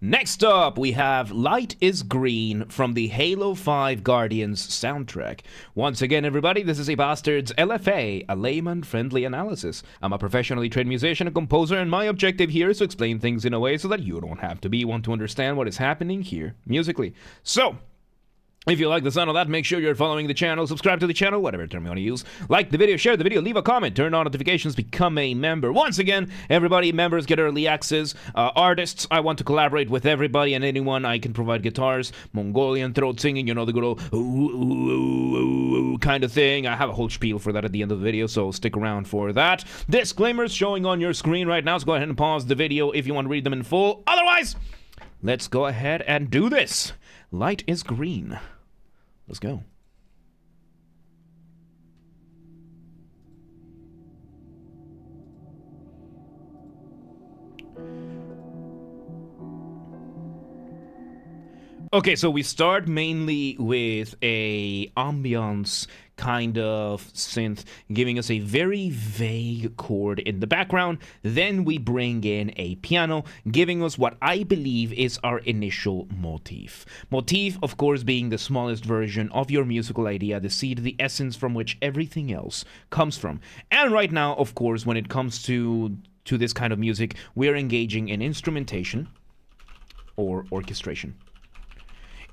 Next up, we have Light is Green from the Halo 5 Guardians soundtrack. Once again, everybody, this is a Basterd's LFA, a layman-friendly analysis. I'm a professionally trained musician and composer, and my objective here is to explain things in a way so that you don't have to be one to understand what is happening here musically. So, if you like the sound of that, make sure you're following the channel, subscribe to the channel, whatever term you want to use. Like the video, share the video, leave a comment, turn on notifications, become a member. Once again, everybody, members get early access. Artists, I want to collaborate with everybody and anyone. I can provide guitars, Mongolian throat singing, you know, the good old ooh, ooh, ooh, ooh, kind of thing. I have a whole spiel for that at the end of the video, so stick around for that. Disclaimers showing on your screen right now, so go ahead and pause the video if you want to read them in full. Otherwise, let's go ahead and do this. Light is Green. Let's go. Okay, so we start mainly with a ambiance kind of synth, giving us a very vague chord in the background. Then we bring in a piano, giving us what I believe is our initial motif. Motif, of course, being the smallest version of your musical idea, the seed, the essence from which everything else comes from. And right now, of course, when it comes to this kind of music, we're engaging in instrumentation or orchestration.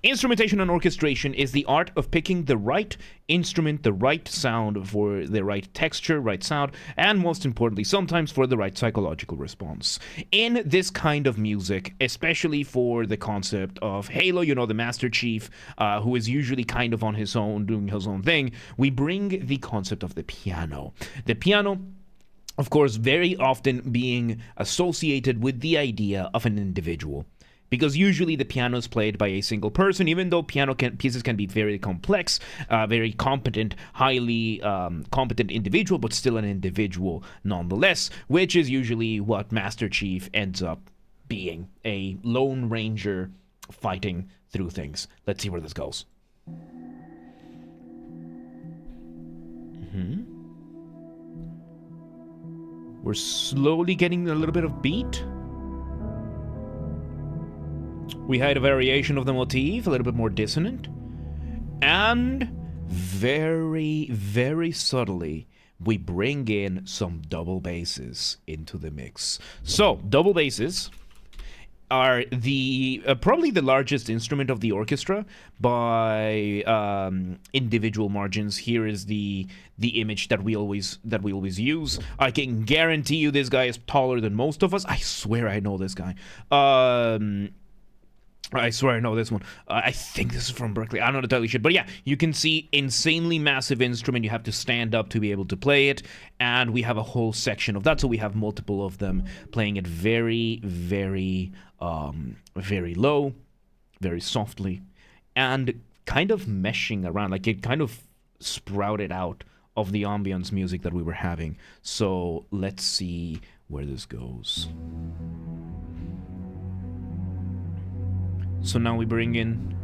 Instrumentation and orchestration is the art of picking the right instrument, the right sound for the right texture, right sound, and most importantly, sometimes for the right psychological response. In this kind of music, especially for the concept of Halo, you know, the Master Chief, who is usually kind of on his own, doing his own thing, we bring the concept of the piano. The piano, of course, very often being associated with the idea of an individual. Because usually the piano is played by a single person, even though pieces can be very complex, very competent, highly competent individual, but still an individual nonetheless, which is usually what Master Chief ends up being, a lone ranger fighting through things. Let's see where this goes. We're slowly getting a little bit of beat. We had a variation of the motif, a little bit more dissonant. And very, very subtly, we bring in some double basses into the mix. So, double basses are the probably the largest instrument of the orchestra by individual margins. Here is the image that we always use. I can guarantee you this guy is taller than most of us. I swear I know this guy. I swear I know this one. I think this is from Berkeley. I don't know to tell you shit. But yeah, you can see insanely massive instrument. You have to stand up to be able to play it. And we have a whole section of that. So we have multiple of them playing it very, very, very low, very softly. And kind of meshing around. Like it kind of sprouted out of the ambience music that we were having. So let's see where this goes. So now we bring in...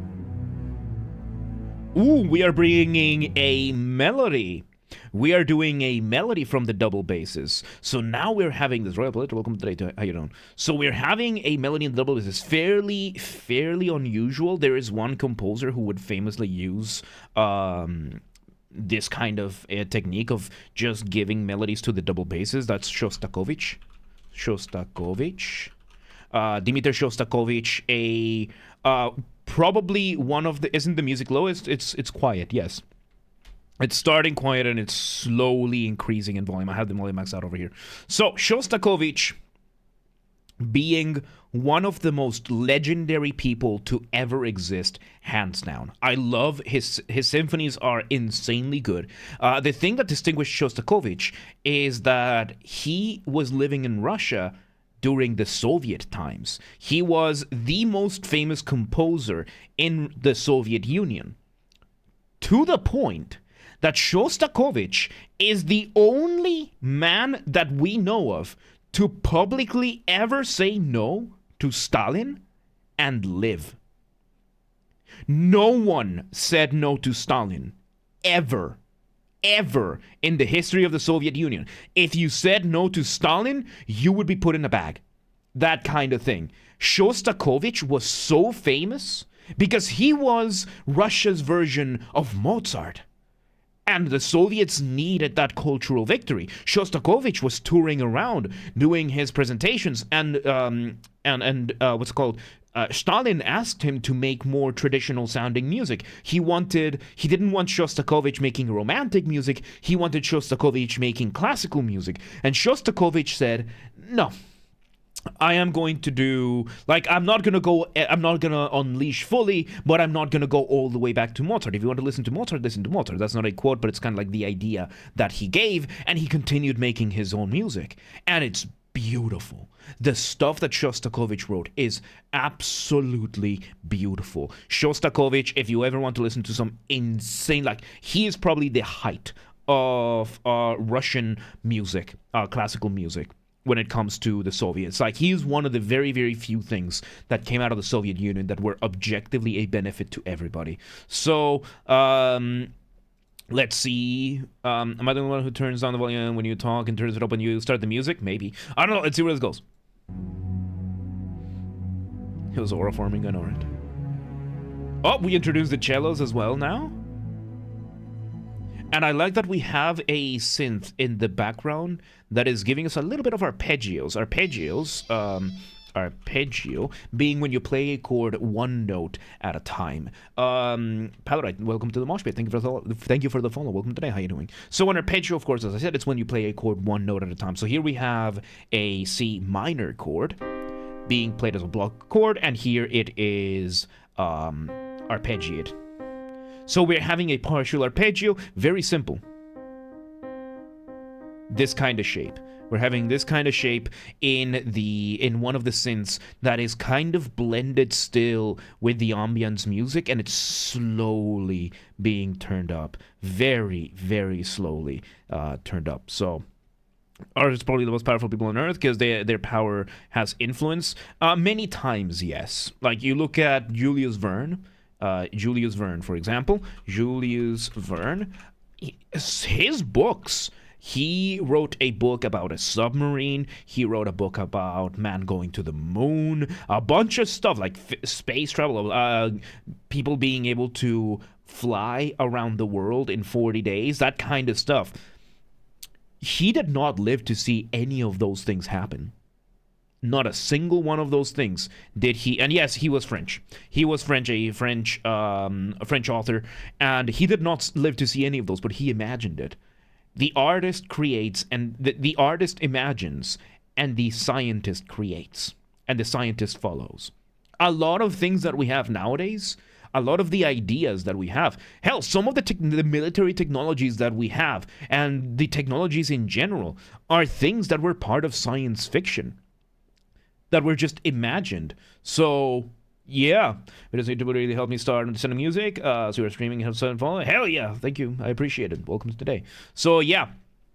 Ooh, we are bringing a melody. We are doing a melody from the double basses. So now we're having this... Royal Politer, welcome today. How you doing? So we're having a melody in the double basses. Fairly unusual. There is one composer who would famously use this kind of technique of just giving melodies to the double basses. That's Shostakovich. Dmitri Shostakovich, probably one of the... Isn't the music low? It's quiet, yes. It's starting quiet and it's slowly increasing in volume. I have the volume maxed out over here. So, Shostakovich being one of the most legendary people to ever exist, hands down. I love his symphonies are insanely good. The thing that distinguished Shostakovich is that he was living in Russia during the Soviet times. He was the most famous composer in the Soviet Union, to the point that Shostakovich is the only man that we know of to publicly ever say no to Stalin and live. No one said no to Stalin, ever in the history of the Soviet Union. If you said no to Stalin, you would be put in a bag. That kind of thing. Shostakovich was so famous because he was Russia's version of Mozart. And the Soviets needed that cultural victory. Shostakovich was touring around doing his presentations, and Stalin asked him to make more traditional sounding music. He didn't want Shostakovich making romantic music. He wanted Shostakovich making classical music. And Shostakovich said, "No, I am going to do, I'm not going to unleash fully, but I'm not going to go all the way back to Mozart. If you want to listen to Mozart, listen to Mozart." That's not a quote, but it's kind of like the idea that he gave, and he continued making his own music. And it's beautiful. The stuff that Shostakovich wrote is absolutely beautiful. Shostakovich, if you ever want to listen to some insane, he is probably the height of Russian music, classical music, when it comes to the Soviets. He's one of the very, very few things that came out of the Soviet Union that were objectively a benefit to everybody. So, let's see. Am I the one who turns down the volume when you talk and turns it up when you start the music? Maybe. I don't know. Let's see where this goes. It was aura forming, I know, right? Oh, we introduced the cellos as well now. And I like that we have a synth in the background that is giving us a little bit of arpeggios. Arpeggio being when you play a chord one note at a time. Paladite, welcome to the mosh pit. Thank you for the follow. Welcome today. How you doing? So an arpeggio, of course, as I said, it's when you play a chord one note at a time. So here we have a C minor chord being played as a block chord, and here it is arpeggiated. So we're having a partial arpeggio, very simple. This kind of shape. We're having this kind of shape in one of the synths that is kind of blended still with the ambience music, and it's slowly being turned up. Very, very slowly turned up. So artists are probably the most powerful people on earth because their power has influence. Many times, yes. You look at Julius Verne, for example. Julius Verne, his books. He wrote a book about a submarine. He wrote a book about man going to the moon. A bunch of stuff like space travel, people being able to fly around the world in 40 days, that kind of stuff. He did not live to see any of those things happen. Not a single one of those things did he. And yes, he was French. He was a French author, and he did not live to see any of those, but he imagined it. The artist creates, and the artist imagines, and the scientist creates, and the scientist follows. A lot of things that we have nowadays, a lot of the ideas that we have, hell, some of the military technologies that we have, and the technologies in general, are things that were part of science fiction, that were just imagined. So yeah, it does really help me start understanding music. So you're streaming, have fun, follow. Hell yeah, thank you, I appreciate it. Welcome to today. So yeah,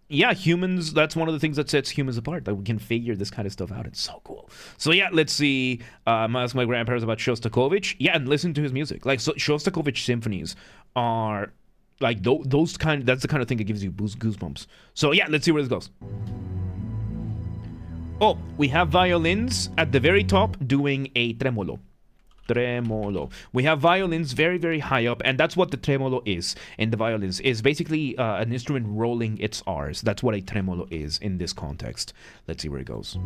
humans. That's one of the things that sets humans apart. That we can figure this kind of stuff out. It's so cool. So yeah, let's see. I asked my grandparents about Shostakovich. Yeah, and listen to his music. Shostakovich symphonies are those kind. That's the kind of thing that gives you goosebumps. So yeah, let's see where this goes. Oh, we have violins at the very top doing a tremolo. We have violins very, very high up, and that's what the tremolo is. And the violins is basically an instrument rolling its R's. That's what a tremolo is in this context. Let's see where it goes.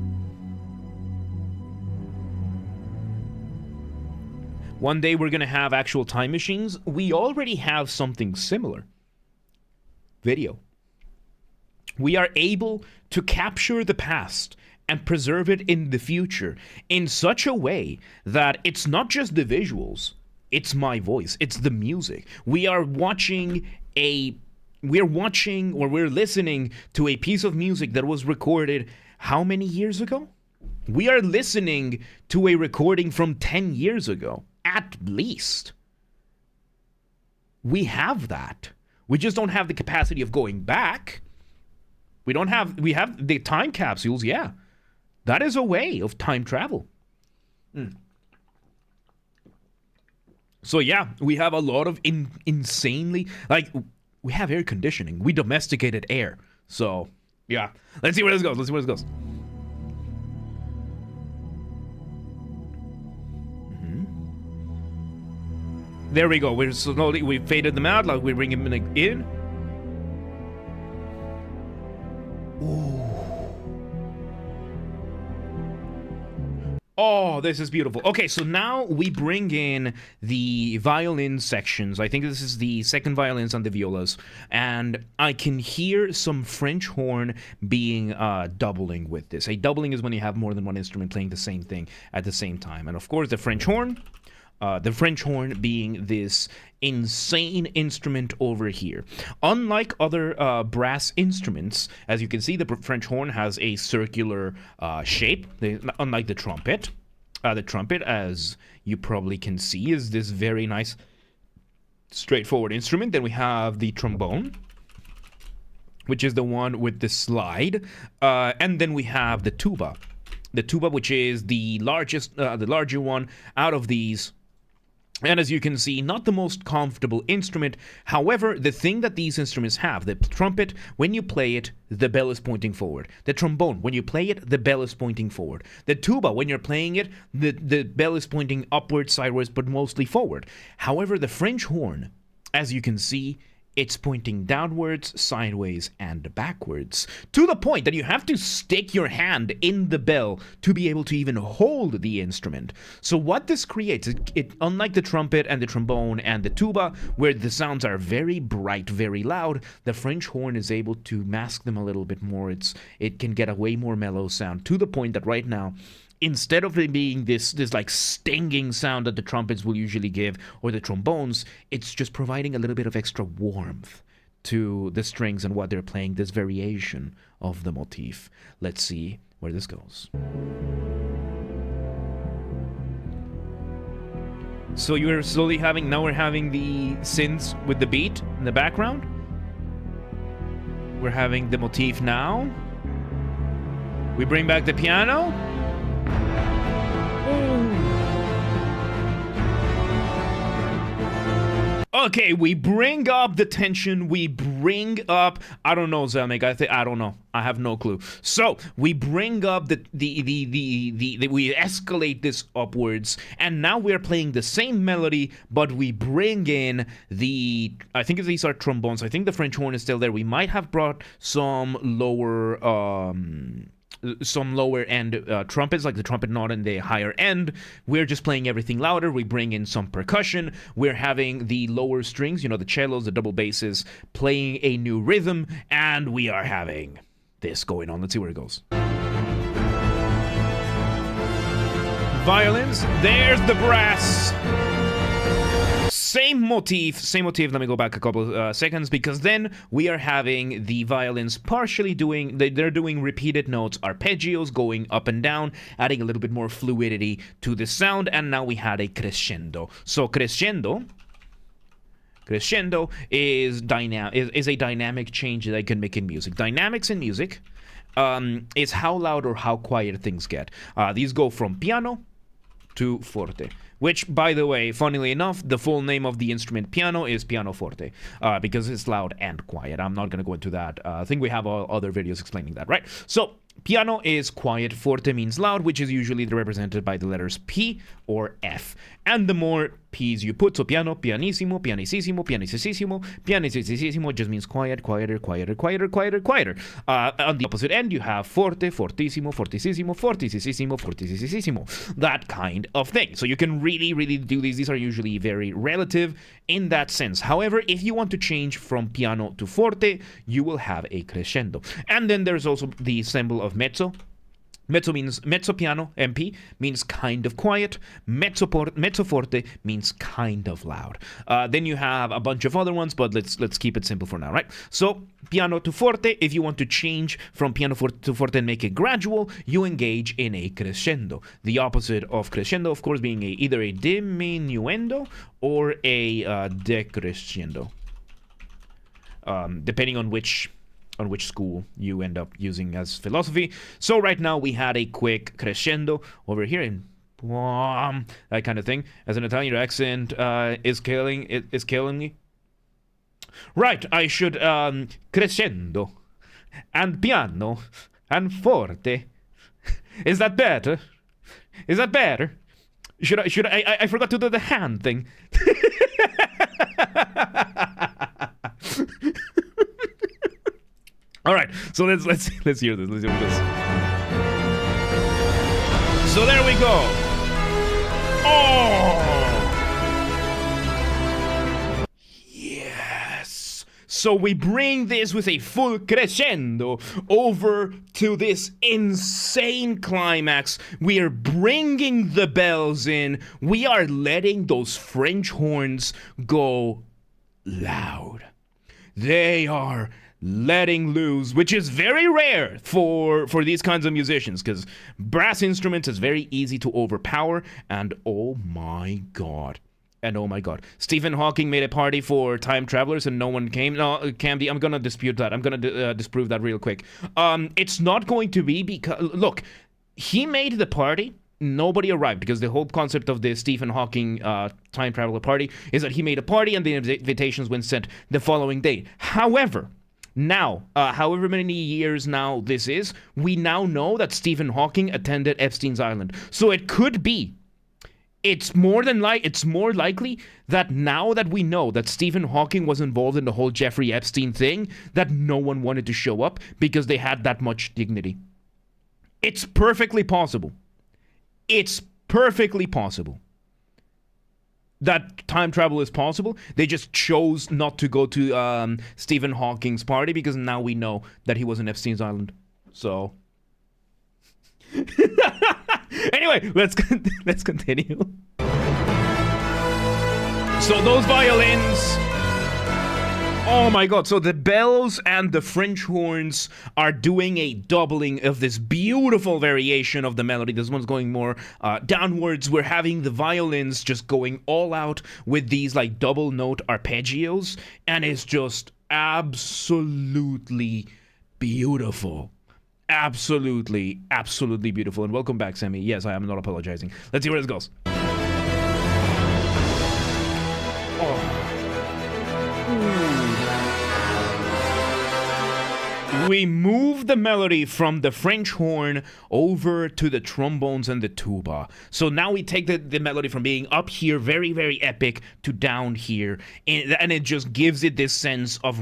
One day we're going to have actual time machines. We already have something similar. Video. We are able to capture the past and preserve it in the future in such a way that it's not just the visuals, it's my voice, it's the music. We're listening to a piece of music that was recorded how many years ago? We are listening to a recording from 10 years ago, at least. We have that. We just don't have the capacity of going back. We have the time capsules, yeah. That is a way of time travel. So yeah, we have a lot of insanely, we have air conditioning. We domesticated air. So yeah, let's see where this goes. There we go. We faded them out, like we bring them in. Ooh. Oh, this is beautiful. Okay, so now we bring in the violin sections. I think this is the second violins on the violas. And I can hear some French horn being doubling with this. A doubling is when you have more than one instrument playing the same thing at the same time. And of course, the French horn being this insane instrument over here. Unlike other brass instruments, as you can see, the French horn has a circular shape, unlike the trumpet. The trumpet, as you probably can see, is this very nice, straightforward instrument. Then we have the trombone, which is the one with the slide. And then we have the tuba. The tuba, which is the larger one out of these. And as you can see, not the most comfortable instrument. However, the thing that these instruments have, the trumpet, when you play it, the bell is pointing forward. The trombone, when you play it, the bell is pointing forward. The tuba, when you're playing it, the bell is pointing upwards, sideways, but mostly forward. However, the French horn, as you can see, it's pointing downwards, sideways, and backwards, to the point that you have to stick your hand in the bell to be able to even hold the instrument. So what this creates, unlike the trumpet and the trombone and the tuba, where the sounds are very bright, very loud, the French horn is able to mask them a little bit more. It can get a way more mellow sound, to the point that right now, instead of it being this like stinging sound that the trumpets will usually give, or the trombones, it's just providing a little bit of extra warmth to the strings and what they're playing, this variation of the motif. Let's see where this goes. So you're slowly now we're having the synths with the beat in the background. We're having the motif now. We bring back the piano. Okay, we bring up the tension. We bring up, I don't know, Zelmek. I don't know. I have no clue. So we bring up we escalate this upwards, and now we're playing the same melody, but we bring in I think these are trombones. I think the French horn is still there. We might have brought some lower end trumpets, like the trumpet not in the higher end. We're just playing everything louder. We bring in some percussion. We're having the lower strings, the cellos, the double basses, playing a new rhythm, and we are having this going on. Let's see where it goes. Violins, there's the brass. Same motif. Let me go back a couple seconds, because then we are having the violins partially they're doing repeated notes, arpeggios going up and down, adding a little bit more fluidity to the sound, and now we had a crescendo. So crescendo is a dynamic change that I can make in music. Dynamics in music is how loud or how quiet things get. These go from piano to forte. Which, by the way, funnily enough, the full name of the instrument piano is pianoforte, because it's loud and quiet. I'm not going to go into that. I think we have other videos explaining that, right? So, piano is quiet, forte means loud, which is usually represented by the letters P or F. And the more P's you put, so piano, pianissimo, pianissimo, pianissimo, pianissimo just means quiet, quieter. On the opposite end, you have forte, fortissimo, fortissimo, fortissimo, fortissimo, that kind of thing. So you can really do these. These are usually very relative in that sense. However, if you want to change from piano to forte, you will have a crescendo. And then there's also the symbol of mezzo. Mezzo piano, MP, means kind of quiet. Mezzo forte means kind of loud. Then you have a bunch of other ones, but let's keep it simple for now, right? So piano to forte, if you want to change from piano to forte and make it gradual, you engage in a crescendo. The opposite of crescendo, of course, being either a diminuendo or a decrescendo, depending on which school you end up using as philosophy. So right now we had a quick crescendo over here in that kind of thing. As an Italian, your accent is killing me. Right, I should crescendo and piano and forte. Is that better? Should I forgot to do the hand thing. All right, so let's hear this. Let's hear this. So there we go. Oh, yes. So we bring this with a full crescendo over to this insane climax. We are bringing the bells in. We are letting those French horns go loud. They are letting loose, which is very rare for these kinds of musicians, because brass instruments is very easy to overpower. And oh my god, Stephen Hawking made a party for time travelers and no one came. No, Camdy, I'm gonna dispute that. I'm gonna disprove that real quick. It's not going to be because, look, he made the party, nobody arrived, because the whole concept of the Stephen Hawking time traveler party is that he made a party and the invitations were sent the following day. However, now, however many years now this is, we now know that Stephen Hawking attended Epstein's Island. So it could be, it's more likely that now that we know that Stephen Hawking was involved in the whole Jeffrey Epstein thing, that no one wanted to show up because they had that much dignity. It's perfectly possible. It's perfectly possible that time travel is possible. They just chose not to go to Stephen Hawking's party because now we know that he was in Epstein's Island. So anyway, let's continue. So those violins, oh my god, so the bells and the French horns are doing a doubling of this beautiful variation of the melody. This one's going more downwards. We're having the violins just going all out with these like double note arpeggios, and it's just absolutely beautiful. Absolutely beautiful. And welcome back, Sammy. Yes, I am not apologizing. Let's see where this goes. We move the melody from the French horn over to the trombones and the tuba. So now we take the melody from being up here, very, very epic, to down here. And it just gives it this sense of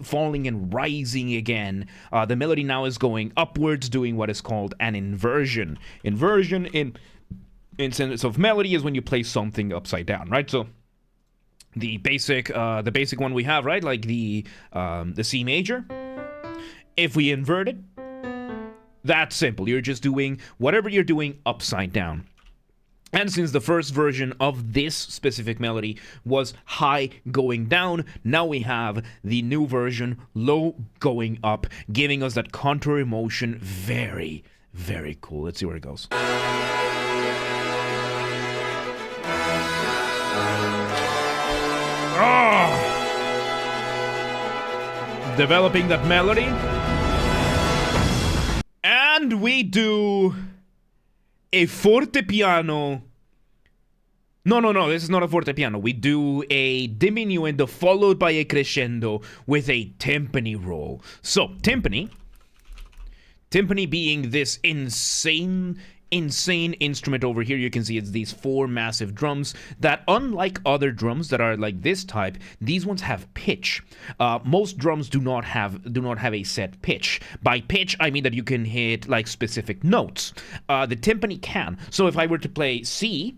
falling and rising again. The melody now is going upwards, doing what is called an inversion. Inversion in sense of melody is when you play something upside down, right? So the basic one we have, right? Like the C major. If we invert it, that's simple. You're just doing whatever you're doing upside down. And since the first version of this specific melody was high going down, now we have the new version low going up, giving us that contour emotion. Very, very cool. Let's see where it goes. Developing that melody. And we do a forte piano. No, this is not a forte piano. We do a diminuendo followed by a crescendo with a timpani roll. So, timpani being this insane instrument over here. You can see it's these four massive drums that, unlike other drums that are like this type, these ones have pitch. Most drums do not have a set pitch. By pitch, I mean that you can hit like specific notes. The timpani can. So if I were to play C,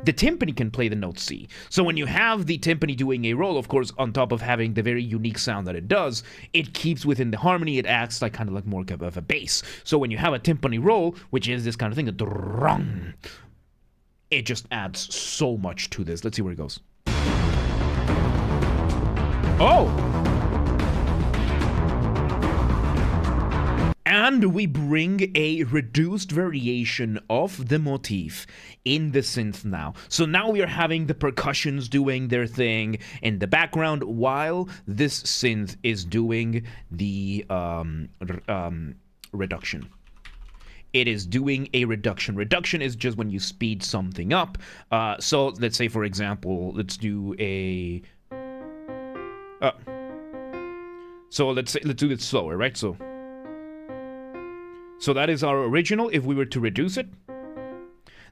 the timpani can play the note C. So when you have the timpani doing a roll, of course, on top of having the very unique sound that it does, it keeps within the harmony. It acts like kind of like more of a bass. So when you have a timpani roll, which is this kind of thing, it just adds so much to this. Let's see where it goes. Oh! And we bring a reduced variation of the motif in the synth now. So now we are having the percussions doing their thing in the background while this synth is doing the reduction. It is doing a reduction. Reduction is just when you speed something up. So let's say, for example, let's do a... so let's do it slower, right? So that is our original. If we were to reduce it,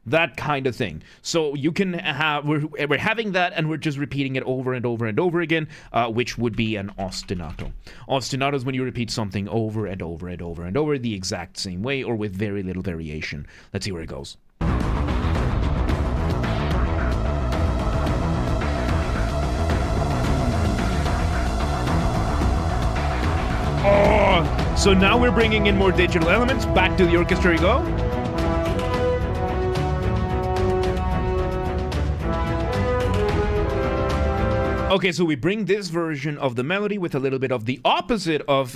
that kind of thing. So you can have, we're having that, and we're just repeating it over and over and over again, which would be an ostinato. Ostinato is when you repeat something over and over and over and over the exact same way, or with very little variation. Let's see where it goes. Oh, so now we're bringing in more digital elements. Back to the orchestra you go. Okay, so we bring this version of the melody with a little bit of the opposite of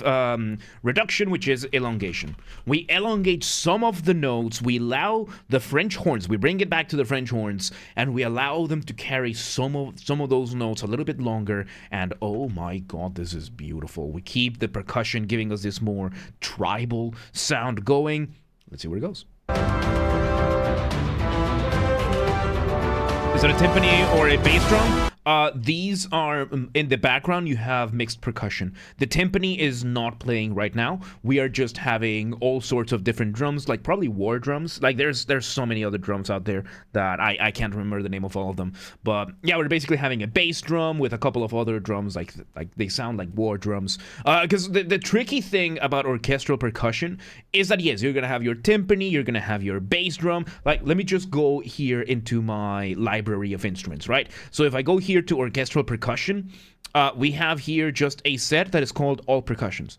reduction, which is elongation. We elongate some of the notes, we allow the French horns, we bring it back to the French horns, and we allow them to carry some of those notes a little bit longer, and oh my god, this is beautiful. We keep the percussion giving us this more tribal sound going. Let's see where it goes. Is that a timpani or a bass drum? These are, in the background, you have mixed percussion. The timpani is not playing right now. We are just having all sorts of different drums, like probably war drums. Like there's so many other drums out there that I can't remember the name of all of them. But yeah, we're basically having a bass drum with a couple of other drums, like they sound like war drums. Because the tricky thing about orchestral percussion is that, yes, you're going to have your timpani, you're going to have your bass drum. Like, let me just go here into my library of instruments, right? So if I go here to orchestral percussion, we have here just a set that is called all percussions,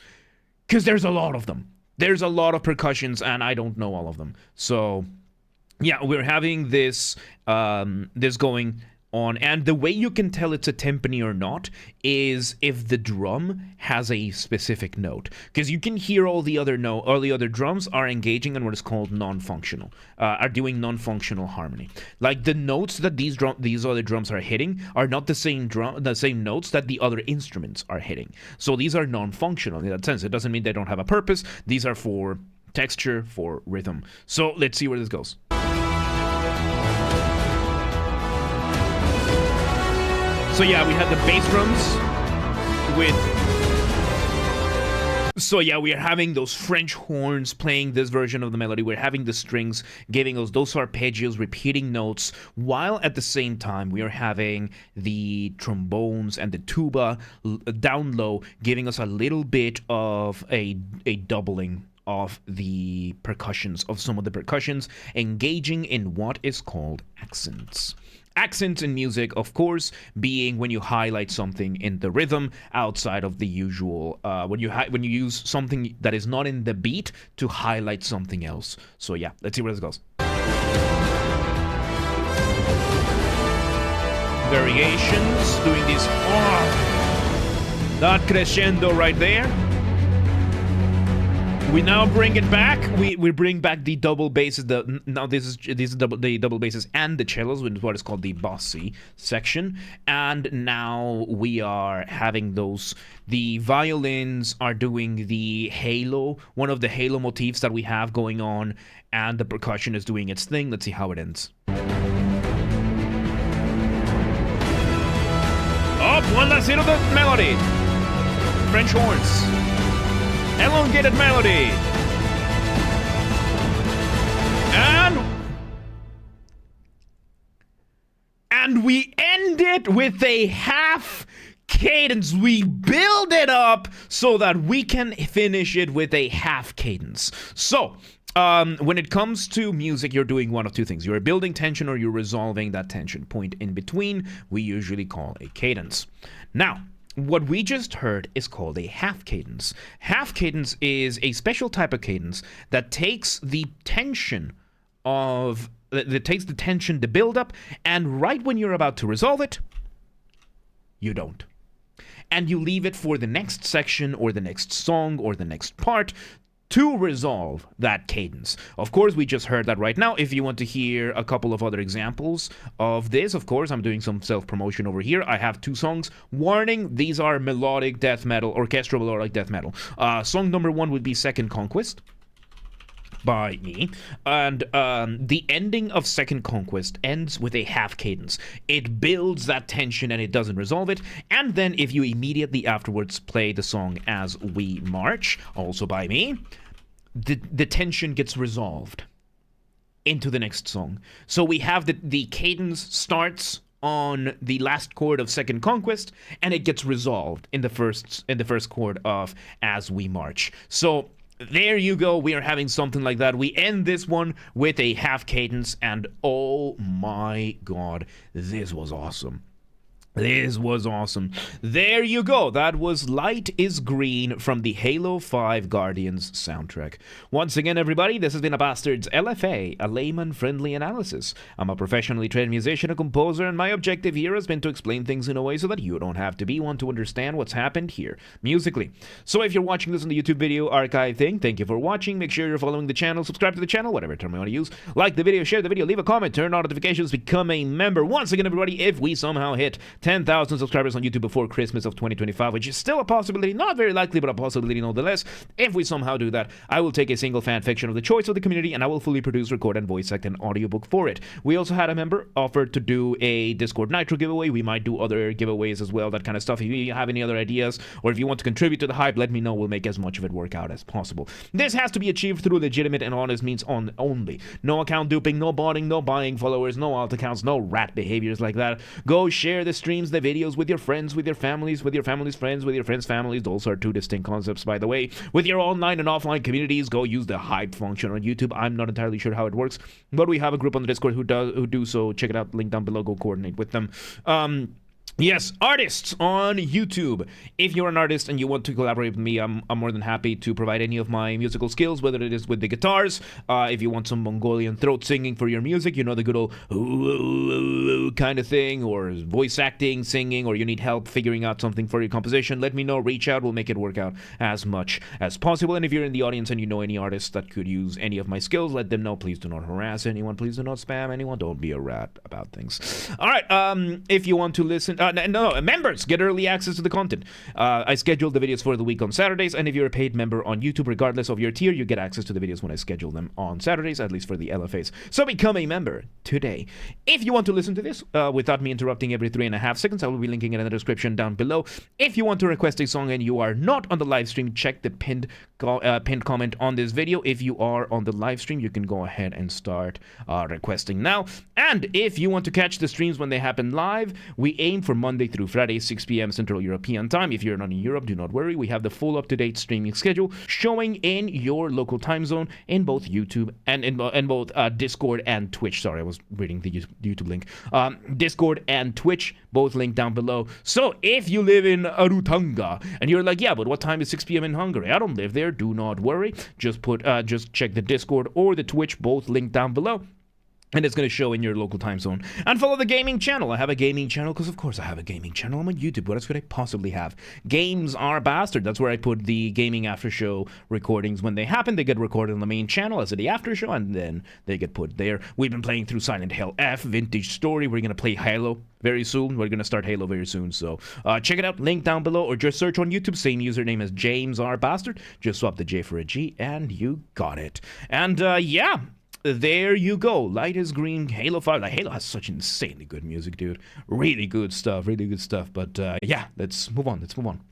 because there's a lot of them. There's a lot of percussions, and I don't know all of them. So yeah, we're having this this going on, and the way you can tell it's a timpani or not is if the drum has a specific note, because you can hear all the other drums are engaging in what is called non-functional, are doing non-functional harmony. Like the notes that these other drums are hitting are not the same notes that the other instruments are hitting. So these are non-functional in that sense. It doesn't mean they don't have a purpose. These are for texture, for rhythm. So let's see where this goes. So yeah, we had the bass drums So yeah, we are having those French horns playing this version of the melody. We're having the strings giving us those arpeggios, repeating notes, while at the same time we are having the trombones and the tuba down low, giving us a little bit of a doubling of the percussions, of some of the percussions, engaging in what is called accents. Accents in music, of course, being when you highlight something in the rhythm outside of the usual, when you use something that is not in the beat to highlight something else. So yeah, let's see where this goes. Variations, doing this, that crescendo right there. We now bring it back. We bring back the double basses. Now this is the double basses and the cellos, which is what is called the bossy section. And now we are having those. The violins are doing the halo, one of the halo motifs that we have going on, and the percussion is doing its thing. Let's see how it ends. Up, one last hit of the melody. French horns. Elongated melody. And we end it with a half cadence. We build it up so that we can finish it with a half cadence. So, when it comes to music, you're doing one of two things. You're building tension or you're resolving that tension. Point in between, we usually call a cadence. Now, what we just heard is called a half cadence. Half cadence is a special type of cadence that takes the tension the build up, and right when you're about to resolve it, you don't. And you leave it for the next section or the next song or the next part to resolve that cadence. Of course, we just heard that right now. If you want to hear a couple of other examples of this, of course, I'm doing some self-promotion over here. I have two songs. Warning, these are melodic death metal, orchestral melodic death metal. Song number 1 would be Second Conquest by me, and the ending of Second Conquest ends with a half cadence. It builds that tension and it doesn't resolve it, and then if you immediately afterwards play the song As We March, also by me, the tension gets resolved. into the next song. So we have the cadence starts on the last chord of Second Conquest, and it gets resolved in the first chord of As We March. So there you go. We are having something like that. We end this one with a half cadence, and oh my god, this was awesome. This was awesome. There you go. That was Light is Green from the Halo 5 Guardians soundtrack. Once again, everybody, this has been a Basterd's LFA, a layman-friendly analysis. I'm a professionally trained musician, a composer, and my objective here has been to explain things in a way so that you don't have to be one to understand what's happened here, musically. So if you're watching this on the YouTube video archive thing, thank you for watching. Make sure you're following the channel, subscribe to the channel, whatever term you want to use. Like the video, share the video, leave a comment, turn on notifications, become a member. Once again, everybody, if we somehow hit 10,000 subscribers on YouTube before Christmas of 2025, which is still a possibility, not very likely, but a possibility nonetheless. If we somehow do that, I will take a single fan fiction of the choice of the community, and I will fully produce, record, and voice act an audiobook for it. We also had a member offered to do a Discord Nitro giveaway. We might do other giveaways as well, that kind of stuff. If you have any other ideas, or if you want to contribute to the hype, let me know. We'll make as much of it work out as possible. This has to be achieved through legitimate and honest means only. No account duping, no botting, no buying followers, no alt accounts, no rat behaviors like that. Go share the streams, the videos with your friends, with your families, with your family's friends, with your friends' families. Those are two distinct concepts, by the way. With your online and offline communities, go use the hype function on YouTube. I'm not entirely sure how it works, but we have a group on the Discord who do so. Check it out, link down below. Go coordinate with them. Yes, artists on YouTube. If you're an artist and you want to collaborate with me, I'm more than happy to provide any of my musical skills, whether it is with the guitars, if you want some Mongolian throat singing for your music, you know, the good old kind of thing, or voice acting, singing, or you need help figuring out something for your composition, let me know, reach out, we'll make it work out as much as possible. And if you're in the audience and you know any artists that could use any of my skills, let them know. Please do not harass anyone, please do not spam anyone, don't be a rat about things. Alright, if you want to listen... No, members get early access to the content. I schedule the videos for the week on Saturdays, and if you're a paid member on YouTube, regardless of your tier, you get access to the videos when I schedule them on Saturdays, at least for the LFAs. So become a member today. If you want to listen to this without me interrupting every 3.5 seconds, I will be linking it in the description down below. If you want to request a song and you are not on the live stream, check the pinned comment on this video. If you are on the live stream, you can go ahead and start requesting now. And if you want to catch the streams when they happen live, we aim for Monday through Friday, 6 p.m. Central European Time. If you're not in Europe, do not worry. We have the full up-to-date streaming schedule showing in your local time zone in both YouTube and in both Discord and Twitch. Sorry, I was reading the YouTube link. Discord and Twitch, both linked down below. So if you live in Arutanga and you're like, yeah, but what time is 6 p.m. in Hungary? I don't live there. Do not worry. Just check the Discord or the Twitch, both linked down below. And it's going to show in your local time zone. And follow the gaming channel. I have a gaming channel because, of course, I have a gaming channel. I'm on YouTube. What else could I possibly have? Games are Bastard. That's where I put the gaming after show recordings. When they happen, they get recorded on the main channel as the after show, and then they get put there. We've been playing through Silent Hill F, Vintage Story. We're going to play Halo very soon. We're going to start Halo very soon. So check it out. Link down below, or just search on YouTube. Same username as James R. Bastard. Just swap the J for a G, and you got it. And yeah. There you go. Light is Green, Halo 5. Like, Halo has such insanely good music, dude. Really good stuff, really good stuff. But yeah, let's move on.